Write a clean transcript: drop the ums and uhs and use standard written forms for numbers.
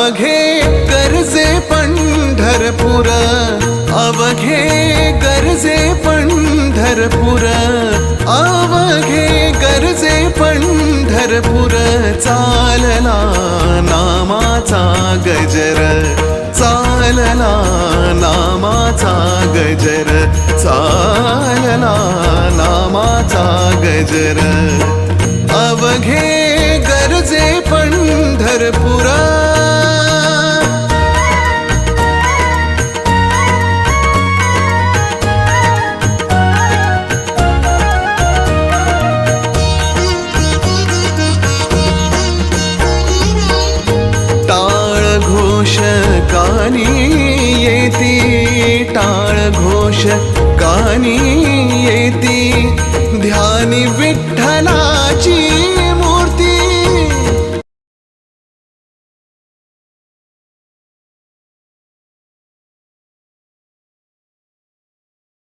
अवघे गरजे पंढरपूर, अवघे गरजे पंढरपूर, अवघे गरजे पंढरपूर. चालला नामाचा गजर, चालला नामाचा गजर, चालला नामाचा गजर. अवघे गरजे पंढरपुरा. टाळ घोष कानी येती, टाळ घोष कानी